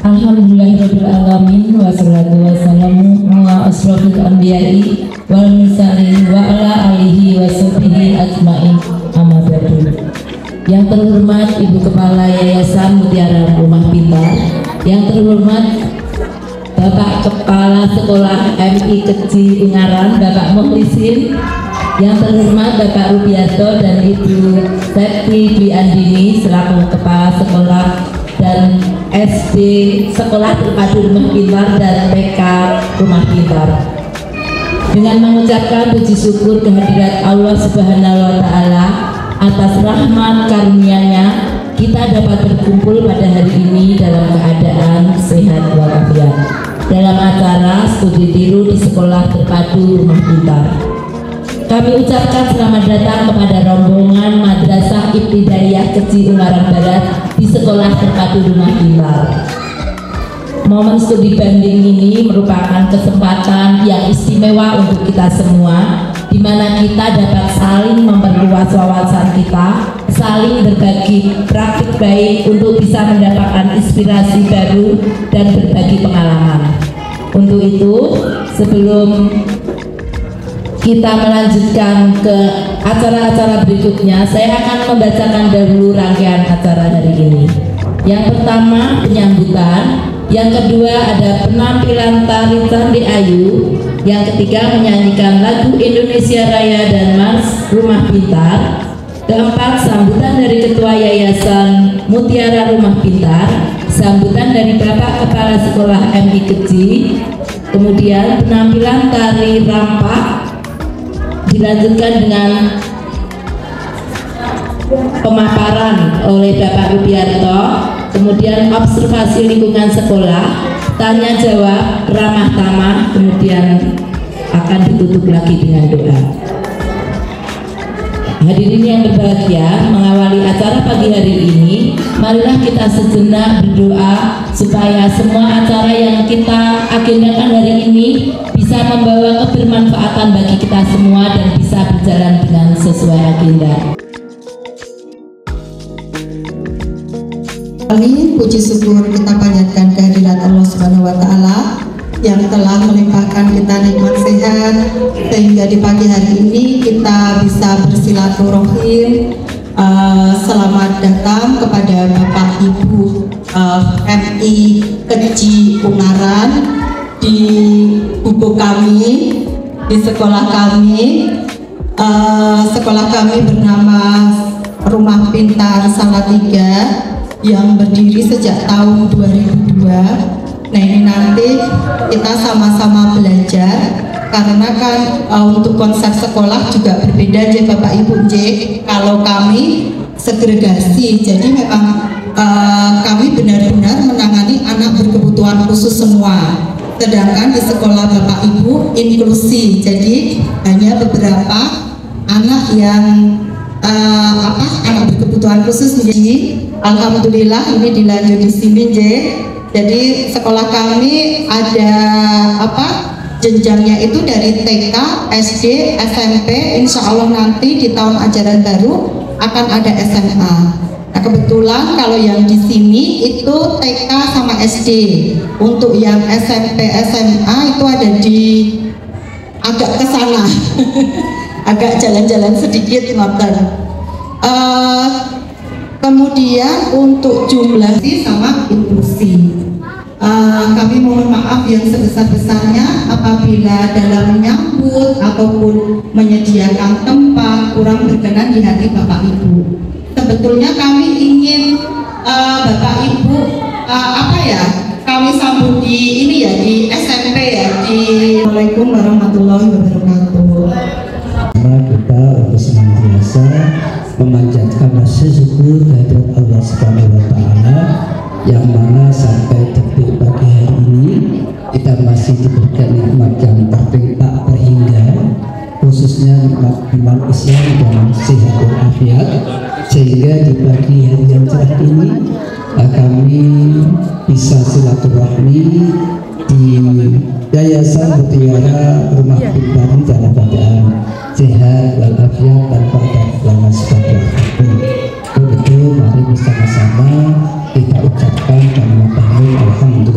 Alhamdulillahirabbil alamin wassalatu wassalamu ala asrofil anbiya'i wal mursalin wa ala alihi washabihi ajmain amma ba'du. Yang terhormat Ibu Kepala Yayasan Mutiara Rumah Pintar, yang terhormat Bapak Kepala Sekolah MI Keji Ungaran Bapak Mukhlisin, yang terhormat Bapak Rubianto dan Ibu Septi Dwi Andini selaku Kepala Sekolah dan SD Sekolah Terpadu Rumah Pintar dan TK Rumah Pintar. Dengan mengucapkan puji syukur kehadirat Allah Subhanahu wa Ta'ala atas rahmat karunia-Nya, kita dapat berkumpul pada hari ini dalam keadaan sehat walafiat dalam acara studi tiru di Sekolah Terpadu Rumah Pintar. Kami ucapkan selamat datang kepada rombongan Madrasah Ibtidaiyah Keji Ungaran Barat di Sekolah Terpadu Rumah Pintar. Momen studi banding ini merupakan kesempatan yang istimewa untuk kita semua, di mana kita dapat saling memperluas wawasan kita, saling berbagi praktik baik untuk bisa mendapatkan inspirasi baru dan berbagi pengalaman. Untuk itu, sebelum kita melanjutkan ke acara-acara berikutnya, saya akan membacakan dahulu rangkaian acara hari ini. Yang pertama penyambutan, yang kedua ada penampilan tari Candi Ayu, yang ketiga menyanyikan lagu Indonesia Raya dan Mars Rumah Pintar, keempat sambutan dari Ketua Yayasan Mutiara Rumah Pintar, sambutan dari Bapak Kepala Sekolah MI Keji, kemudian penampilan tari rampak, dilanjutkan dengan pemaparan oleh Bapak Rubianto, kemudian observasi lingkungan sekolah, tanya jawab, ramah tamah, kemudian akan ditutup lagi dengan doa. Hadirin yang berbahagia, mengawali acara pagi hari ini, marilah kita sejenak berdoa supaya semua acara yang kita agendakan hari ini bisa membawa kebermanfaatan bagi kita semua dan bisa berjalan dengan sesuai agenda. Amin, puji syukur kita panjatkan kehadirat Allah Subhanahu wa Ta'ala yang telah melimpahkan kita nikmat sehat sehingga di pagi hari ini kita bisa bersilaturahim. Selamat datang kepada Bapak Ibu MI Keji Ungaran di buku kami, di sekolah kami. Sekolah kami bernama Rumah Pintar Salatiga yang berdiri sejak tahun 2002. Nah, ini nanti kita sama-sama belajar karena kan untuk konsep sekolah juga berbeda ya Bapak Ibu J. Kalau kami segregasi, jadi memang kami benar-benar menangani anak berkebutuhan khusus semua. Sedangkan di sekolah Bapak Ibu inklusi, jadi hanya beberapa anak yang anak berkebutuhan khusus. Jadi alhamdulillah ini dilanjut di sini J. Jadi sekolah kami ada jenjangnya itu dari TK, SD, SMP. Insya Allah nanti di tahun ajaran baru akan ada SMA. Nah, kebetulan kalau yang di sini itu TK sama SD. Untuk yang SMP, SMA itu ada di agak ke sana. Agak jalan-jalan sedikit ngoten. Kemudian untuk jumlah sama inklusi, kami mohon maaf yang sebesar-besarnya apabila dalam menyambut ataupun menyediakan tempat kurang berkenan di hati Bapak Ibu. Sebetulnya kami ingin Bapak Ibu kami sambut di ini ya, di SMP ya, di Assalamualaikum warahmatullahi wabarakatuh. Kita untuk senantiasa memanjatkan rasa syukur kehadirat Allah Subhanahu wa Ta'ala yang mana sampai detik pagi hari ini kita masih diberikan nikmat yang tak terhingga, khususnya nikmat iman Islam dan sehat walafiat, sehingga di pagi hari yang cerah ini kami bisa silaturahmi di Yayasan Mutiara Rumah Pintar dalam keadaan sehat walafiat tanpa ada kelemahan sebagainya. Untuk itu mari bersama-sama kita ucapkan kalimat tahmid alhamdulillah.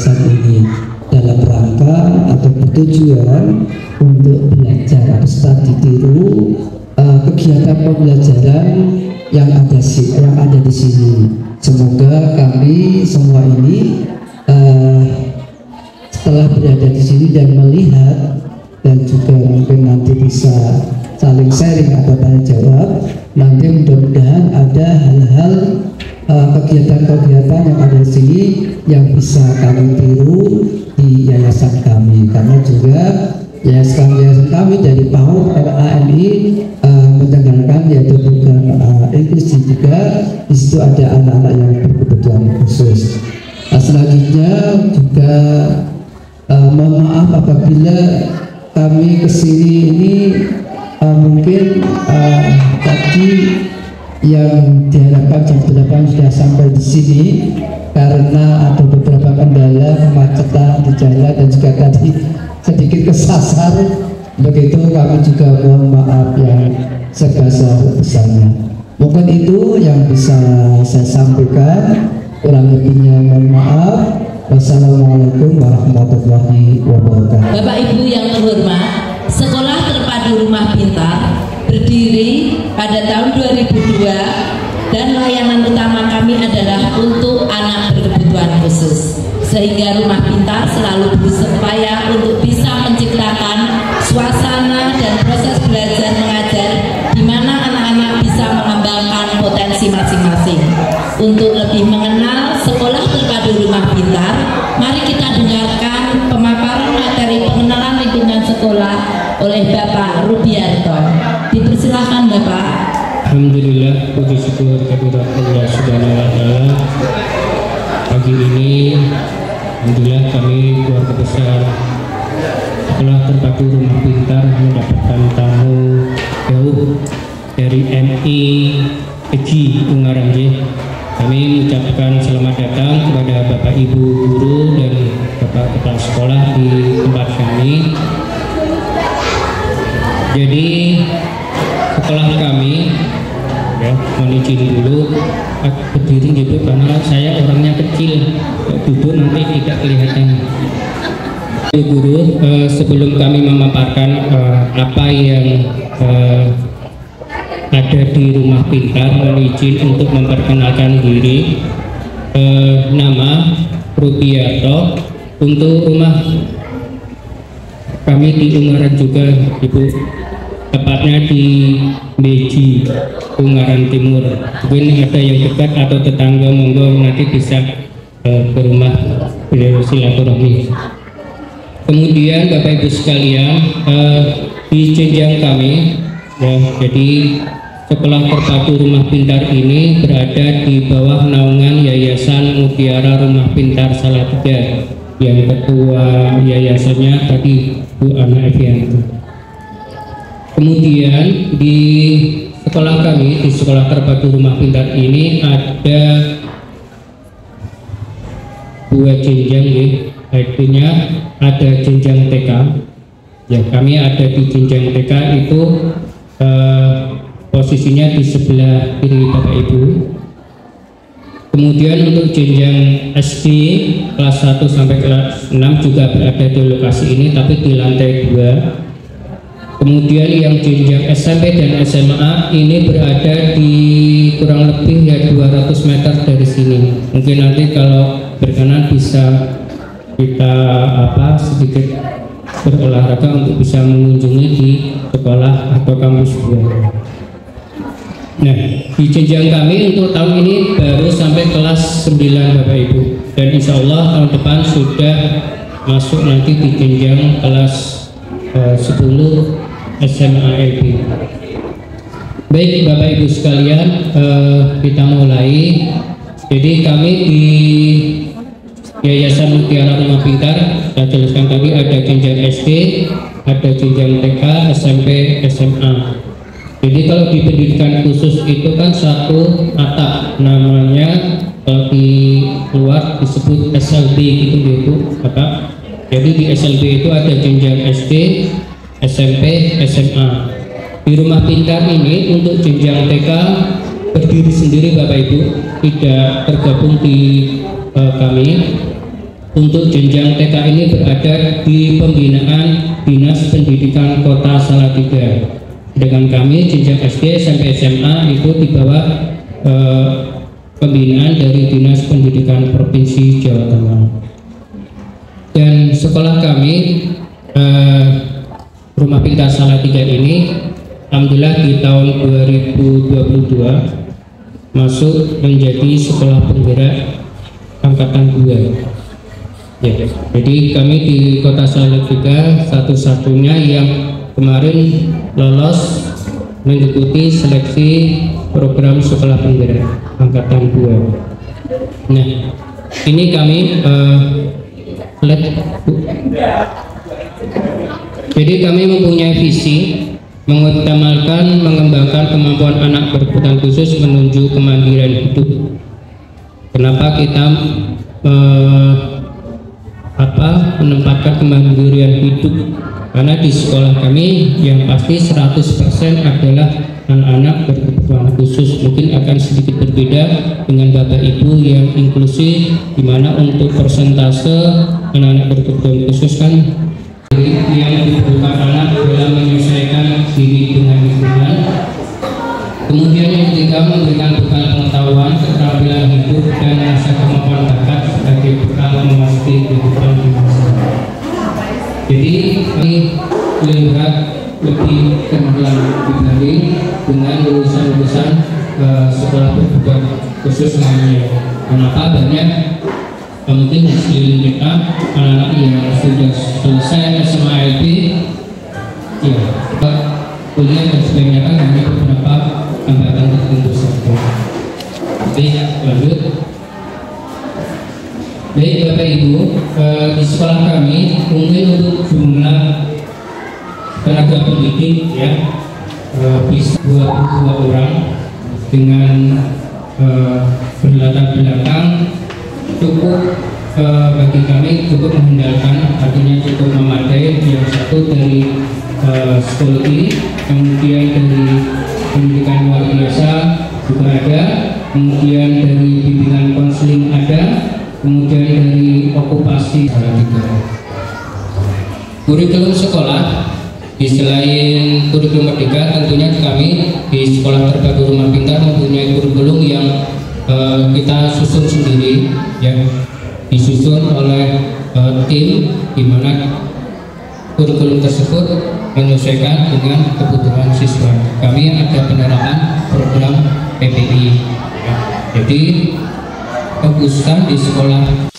yayasan ini dalam rangka atau bertujuan untuk belajar atau studi tiru kegiatan pembelajaran yang ada di sini. Semoga kami semua ini setelah berada di sini dan melihat dan juga mungkin nanti bisa saling sharing atau tanya jawab, nanti mudah-mudahan ada hal-hal kegiatan-kegiatan yang ada di sini yang bisa kami tiru di yayasan kami, karena juga yayasan kami dari PAUD RANI menjalankan yaitu program inklusi juga. Di situ ada anak-anak yang berkebutuhan khusus. Selanjutnya juga mohon maaf apabila kami kesini ini mungkin tadi yang diharapkan jam 8 sudah sampai di sini karena ada beberapa kendala kemacetan di jalan dan juga tadi sedikit kesasar. Begitu kami juga mohon maaf yang sebesar-besarnya. Mungkin itu yang bisa saya sampaikan, kurang lebihnya mohon maaf. Wassalamualaikum warahmatullahi wabarakatuh. Bapak Ibu yang terhormat, Sekolah Terpadu Rumah Pintar berdiri pada tahun 2002 dan layanan utama kami adalah untuk anak berkebutuhan khusus, sehingga Rumah Pintar selalu berupaya untuk bisa menciptakan suasana dan proses belajar mengajar di mana anak-anak bisa mengembangkan potensi masing-masing. Untuk lebih mengenal Sekolah Terpadu Rumah Pintar, mari kita dengarkan pemaparan materi pengenalan lingkungan sekolah oleh Bapak Rubiarto. Dipersilahkan Bapak. Alhamdulillah, puji syukur kehadirat Allah Subhanahu wa Ta'ala. Pagi ini alhamdulillah kami keluarga besar Sekolah Terpadu Rumah Pintar mendapatkan tamu jauh dari MI Eji Ungaran. Kami mengucapkan selamat datang kepada Bapak Ibu guru dan Bapak kepala sekolah di tempat kami. Jadi sekolah kami mohon izin dulu berdiri gitu karena saya orangnya kecil, duduk nanti tidak kelihatan. Guru, sebelum kami memaparkan apa yang ada di Rumah Pintar, mohon izin untuk memperkenalkan diri. Nama Rubiarto. Untuk rumah kami di Ungaran juga, Ibu, tepatnya di Beji, Ungaran Timur. Mungkin ada yang dekat atau tetangga, monggo nanti bisa ke rumah beliau silaturahmi. Kemudian Bapak Ibu sekalian, di jenjang kami jadi Sekolah Terpadu Rumah Pintar ini berada di bawah naungan Yayasan Mutiara Rumah Pintar Salatiga, yang ketua yayasannya tadi Bu Ana Evianto. Kemudian di sekolah kami, di Sekolah Terpadu Rumah Pintar ini ada dua jenjang, artinya ada jenjang TK. Ya, kami ada di jenjang TK itu posisinya di sebelah kiri Bapak Ibu. Kemudian untuk jenjang SD kelas 1 sampai kelas 6 juga berada di lokasi ini, tapi di lantai 2. Kemudian yang jenjang SMP dan SMA ini berada di kurang lebih ya 200 meter dari sini. Mungkin nanti kalau berkenan bisa kita sedikit berolahraga untuk bisa mengunjungi di sekolah atau kampus buah. Nah, di jenjang kami untuk tahun ini baru sampai kelas 9 Bapak Ibu, dan insya Allah tahun depan sudah masuk nanti di jenjang kelas 10 SMA LB. Baik Bapak Ibu sekalian, kita mulai. Jadi kami di Yayasan Mutiara Rumah Pintar, saya jelaskan tadi ada jenjang SD, ada jenjang TK, SMP, SMA. Jadi kalau di pendidikan khusus itu kan satu atap, namanya kalau di luar disebut SLB gitu Bapak. Jadi di SLB itu ada jenjang SD, SMP, SMA. Di Rumah Pintar ini untuk jenjang TK berdiri sendiri Bapak Ibu, tidak tergabung di kami. untuk jenjang TK ini berada di pembinaan Dinas Pendidikan Kota Salatiga. Dengan kami jenjang SD sampai SMA itu di bawah pembinaan dari Dinas Pendidikan Provinsi Jawa Tengah. Dan sekolah kami Rumah Pintar Salatiga ini alhamdulillah di tahun 2022 masuk menjadi sekolah penggerak angkatan 2. Ya, jadi kami di Kota Salatiga satu-satunya yang kemarin lolos mengikuti seleksi program sekolah penggerak angkatan 2. Nah, ini kami jadi kami mempunyai visi mengutamakan mengembangkan kemampuan anak berkebutuhan khusus menuju kemandirian hidup. Kenapa kita menempatkan kemandirian hidup? Karena di sekolah kami yang pasti 100% adalah anak-anak berkebutuhan khusus. Mungkin akan sedikit berbeda dengan Bapak Ibu yang inklusif, di mana untuk persentase anak-anak berkebutuhan khusus kan yang dibutuhkan anak dalam menyesuaikan diri dengan lingkungan. Kemudian yang ketiga, memberikan bekal pengetahuan, keterampilan hidup dan rasa kemampuan bakat sebagai bekal memasuki kehidupan di masa depan. Jadi kami melihat lebih cemerlang dibanding dengan lulusan-lulusan sekolah berkebutuhan khusus lainnya. Kenapa? Banyak mungkin sekeliling kita anak-anak yang sudah selesai SMA LP, ya kuliah dan sebagainya kan hanya beberapa hambatan tertentu saja. Baik, lanjut. Baik Bapak Ibu, di sekolah kami mungkin untuk jumlah tenaga pendidik ya bisa 22 orang dengan berlatar belakang cukup bagi kami cukup mengandalkan, artinya cukup memadai. Yang satu dari psikologi, kemudian dari pendidikan luar biasa juga ada, kemudian dari bimbingan konseling ada, kemudian dari okupasi. Kurikulum sekolah selain kurikulum merdeka, tentunya kami di Sekolah Terpadu Rumah Pintar mempunyai kurikulum yang kita susun sendiri, ya, disusun oleh tim di mana kurikulum tersebut menyesuaikan dengan kebutuhan siswa. Kami ada penerapan program PPI, ya. Jadi kekhususan di sekolah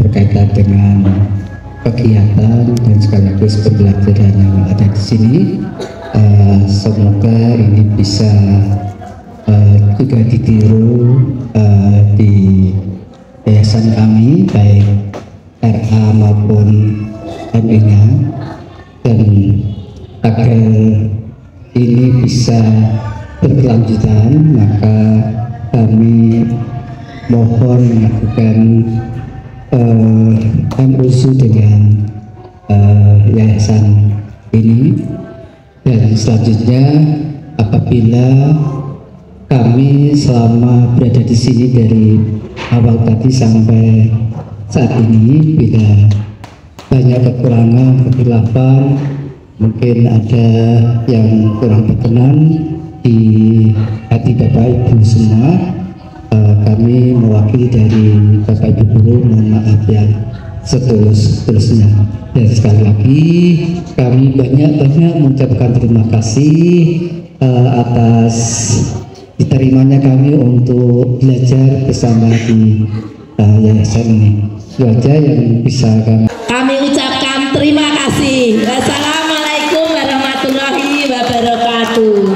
berkaitan dengan kegiatan dan sekaligus pembelajaran yang ada di sini. Semoga ini bisa juga ditiru di yayasan kami, baik RA maupun MI-nya, dan agar ini bisa berkelanjutan, maka kami mohon melakukan MOU dengan yayasan ini, dan selanjutnya apabila kami selama berada di sini dari awal tadi sampai saat ini, bila banyak kekurangan, kekhilafan, mungkin ada yang kurang berkenan di hati Bapak Ibu semua, kami mewakili dari Bapak Ibu Guru mohon maaf yang setulus-tulusnya. Dan sekali lagi kami banyak-banyak mengucapkan terima kasih atas diterimanya kami untuk belajar bersama di yayasan ini. Itu aja yang bisa kami ucapkan terima kasih. Wassalamualaikum warahmatullahi wabarakatuh.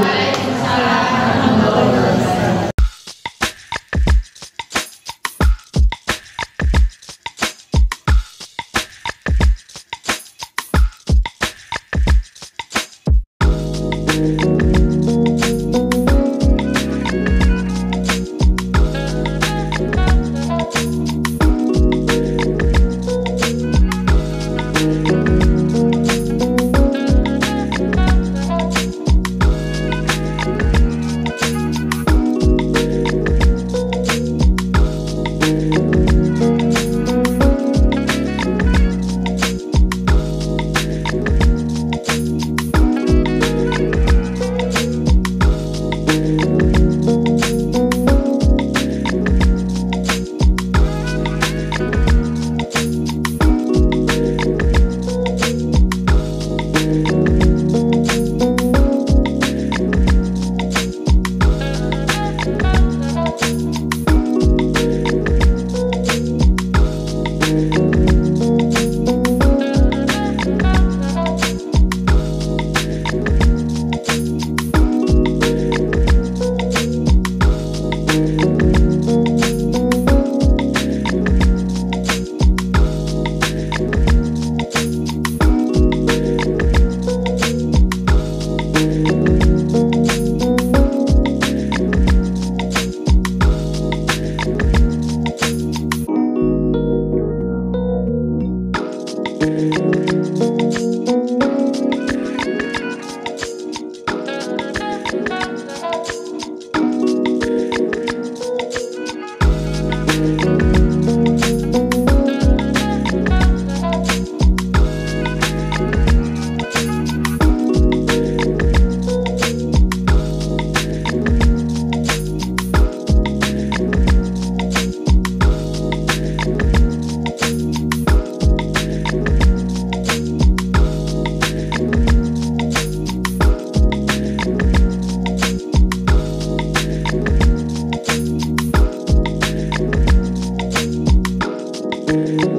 Thank you.